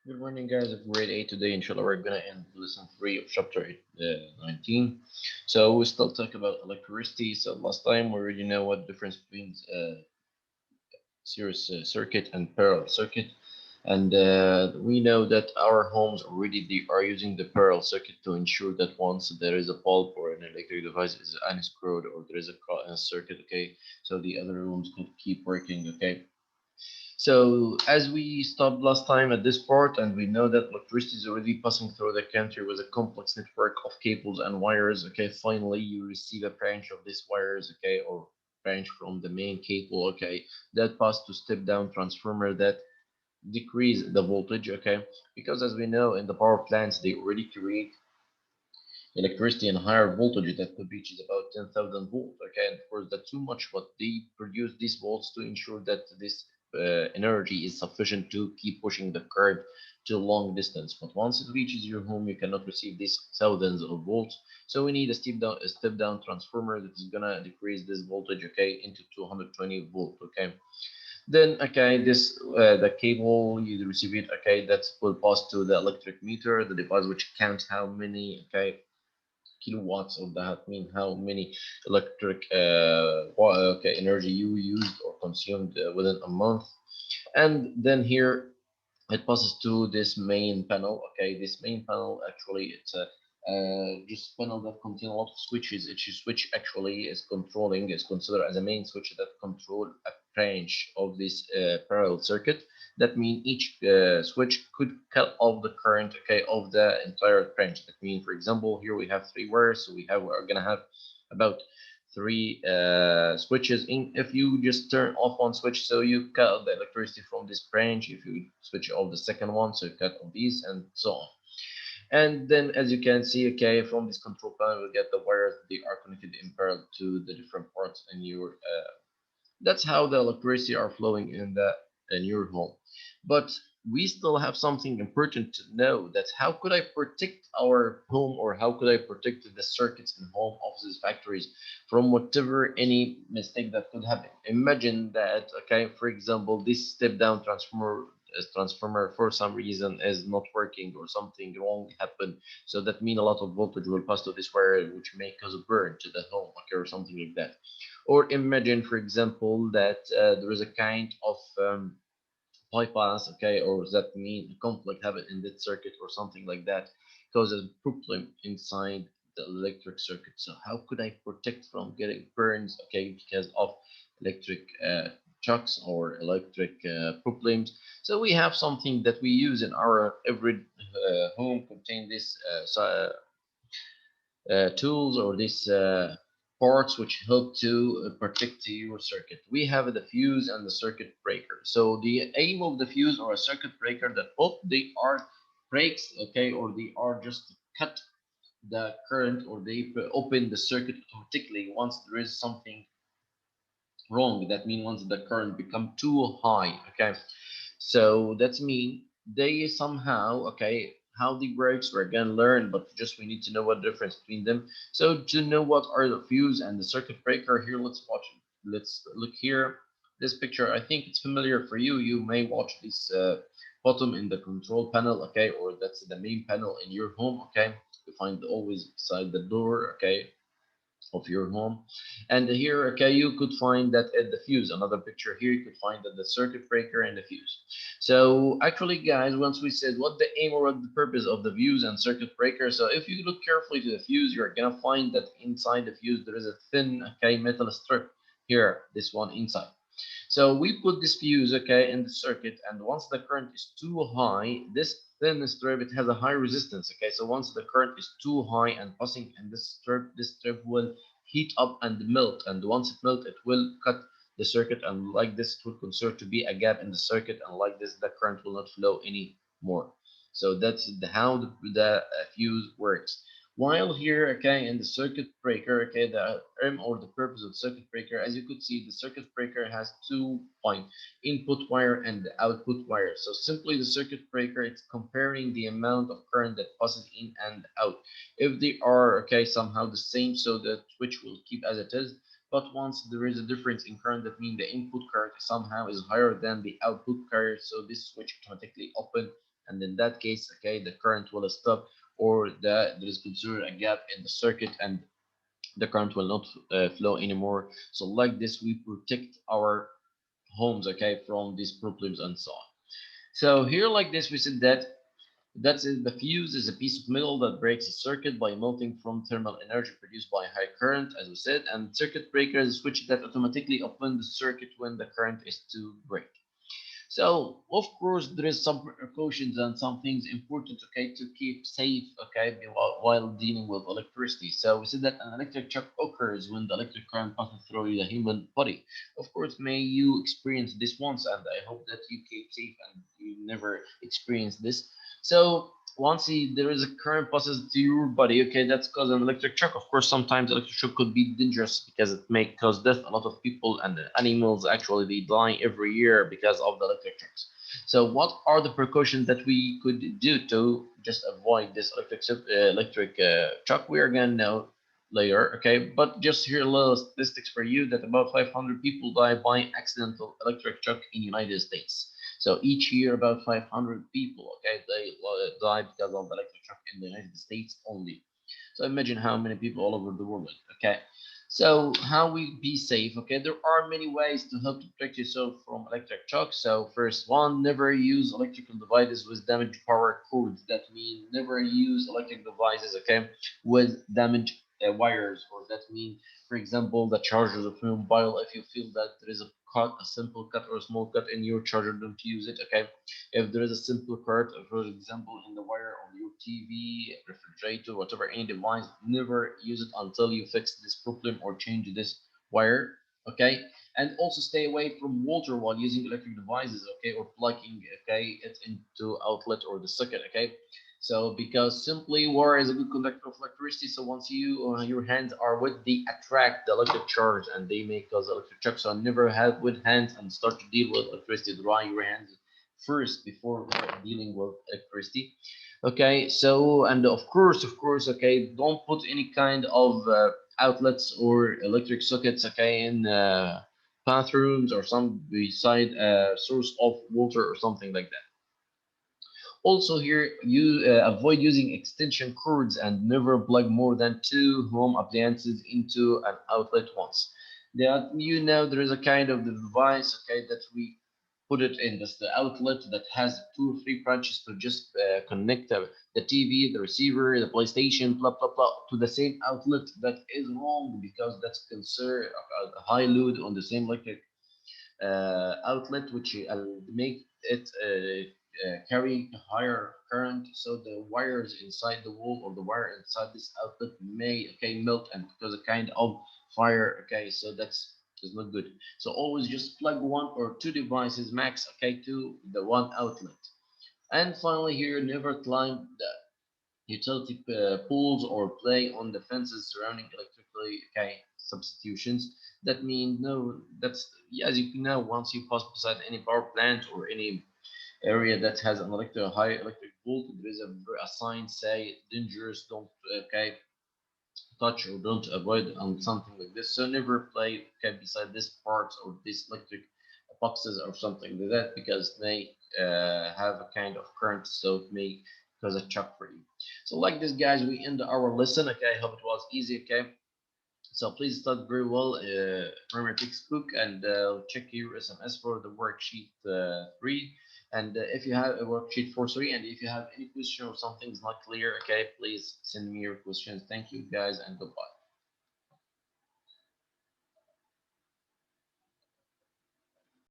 Good morning, guys, of grade 8 today. Inshallah, we're gonna end lesson 3 of chapter 8, 19. So, we still talk about electricity. So, last time we already know what difference between series circuit and parallel circuit. And we know that our homes already they are using the parallel circuit to ensure that once there is a bulb or an electric device is unscrewed or there is a circuit, okay, so the other rooms could keep working, okay. So as we stopped last time at this part, and we know that electricity is already passing through the country with a complex network of cables and wires. Okay, finally you receive a branch of these wires, okay, or branch from the main cable, okay, that pass to step down transformer that decrease the voltage, okay, because as we know in the power plants they already create electricity and higher voltage that could reach is about 10,000 volts. Okay, and of course that's too much, but they produce these volts to ensure that this energy is sufficient to keep pushing the current to a long distance. But once it reaches your home, you cannot receive these thousands of volts. So we need a step down transformer that is gonna decrease this voltage, okay, into 220 volt. Okay, then okay, this the cable you receive it, okay, that will pass to the electric meter, the device which counts how many, okay, kilowatts of that mean how many electric okay, energy you used or consumed within a month. And then here it passes to this main panel. Okay, this main panel actually it's a just panel that contains a lot of switches. Each switch actually is considered as a main switch that control a branch of this parallel circuit. That means each switch could cut off the current, okay, of the entire branch. That means, for example, here we have three wires, so we're gonna have about three switches in. If you just turn off one switch, so you cut the electricity from this branch. If you switch off the second one, so you cut off these and so on. And then as you can see, okay, from this control panel we get the wires. They are connected in parallel to the different parts in your that's how the electricity are flowing in your home. But we still have something important to know. That's how could I protect our home, or how could I protect the circuits in home, offices, factories from whatever any mistake that could happen. Imagine that, okay, for example, this step down transformer for some reason is not working or something wrong happened, so that means a lot of voltage will pass to this wire which may cause a burn to the home, okay, or something like that. Or imagine, for example, that there is a kind of bypass, okay, or that mean a conflict happen in that circuit or something like that, causes a problem inside the electric circuit. So how could I protect from getting burns, okay, because of electric shocks or electric problems? So we have something that we use in our every home contain this tools or these parts which help to protect your circuit. We have the fuse and the circuit breaker. So the aim of the fuse or a circuit breaker that both they are breaks, okay, or they are just cut the current, or they open the circuit automatically once there is something wrong. That means once the current become too high, okay, so that means they somehow, okay, how they works we're gonna learn, but just we need to know what difference between them. So to know what are the fuse and the circuit breaker, here let's watch it. Let's look here. This picture, I think it's familiar for you. You may watch this bottom in the control panel, okay, or that's the main panel in your home, okay. You find always beside the door, okay, of your home. And here, okay, you could find that at the fuse, another picture here, you could find that the circuit breaker and the fuse. So actually, guys, once we said what the aim or what the purpose of the fuse and circuit breaker, so if you look carefully to the fuse, you're gonna find that inside the fuse there is a thin, okay, metal strip here, this one inside. So we put this fuse, okay, in the circuit, and once the current is too high, this thin strip, it has a high resistance, okay. So once the current is too high and passing in this strip will heat up and melt, and once it melt, it will cut the circuit, and like this, it will consider to be a gap in the circuit, and like this, the current will not flow anymore. So that's how the fuse works. While here, okay, in the circuit breaker, okay, the aim or the purpose of the circuit breaker, as you could see, the circuit breaker has 2 points, input wire and the output wire. So simply the circuit breaker, it's comparing the amount of current that passes in and out. If they are, okay, somehow the same, so the switch will keep as it is. But once there is a difference in current, that means the input current somehow is higher than the output current, so this switch automatically open and in that case, okay, the current will stop, or there is considered a gap in the circuit, and the current will not flow anymore. So like this, we protect our homes, okay, from these problems and so on. So here like this, we said that the fuse is a piece of metal that breaks a circuit by melting from thermal energy produced by high current, as we said, and circuit breaker is a switch that automatically opens the circuit when the current is to break. So of course there is some precautions and some things important, okay, to keep safe, okay, while dealing with electricity. So we said that an electric shock occurs when the electric current passes through the human body. Of course, may you experience this once, and I hope that you keep safe and you never experience this. So once there is a current passes to your body, okay, that's cause an electric shock. Of course, sometimes electric shock could be dangerous because it may cause death. A lot of people and animals actually they die every year because of the electric shocks. So what are the precautions that we could do to just avoid this electric shock? We are gonna know later, okay? But just here a little statistics for you that about 500 people die by accidental electric shock in United States. So each year, about 500 people, okay, they die because of electric shock in the United States only. So imagine how many people all over the world, okay? So how we be safe, okay? There are many ways to help to protect yourself from electric shock. So first one, never use electrical devices with damaged power cords. That means never use electric devices, okay, with damaged wires, or that means, for example, the chargers of your mobile. If you feel that there is a cut, a simple cut or a small cut in your charger, don't use it, okay? If there is a simple cut, for example, in the wire on your TV, refrigerator, whatever, any device, never use it until you fix this problem or change this wire, okay? And also stay away from water while using electric devices, okay, or plugging, okay, it into outlet or the socket, okay? So because simply water is a good conductor of electricity, so once your hands are wet, they attract the electric charge and they may cause electric shock. So never have wet hands and start to deal with electricity. Dry your hands first before dealing with electricity. Okay, so and of course, okay, don't put any kind of outlets or electric sockets, okay, in bathrooms or some beside a source of water or something like that. Also here, you avoid using extension cords and never plug more than two home appliances into an outlet once. That there is a kind of the device, okay, that we put it in this the outlet that has two or three branches to just connect the TV, the receiver, the PlayStation, blah blah blah, to the same outlet. That is wrong because that's considered a high load on the same electric outlet, which make it carry a higher current. So the wires inside the wall or the wire inside this outlet may, okay, melt and cause a kind of fire. Okay, so that's is not good. So always just plug one or two devices max, okay, to the one outlet. And finally here, never climb the utility poles or play on the fences surrounding electrically, okay, substitutions. That means no, that's as you know, once you pass beside any power plant or any area that has an high electric volt, there is a sign say dangerous, don't, okay, touch or don't avoid on something like this. So never play, okay, beside this parts or these electric boxes or something like that because they have a kind of current, so it may cause a shock for you. So like this, guys, we end our lesson. Okay, I hope it was easy. Okay, so please study very well from your textbook and check your SMS for the worksheet 3. And if you have a worksheet for 3, and if you have any question or something's not clear, okay, please send me your questions. Thank you, guys, and goodbye.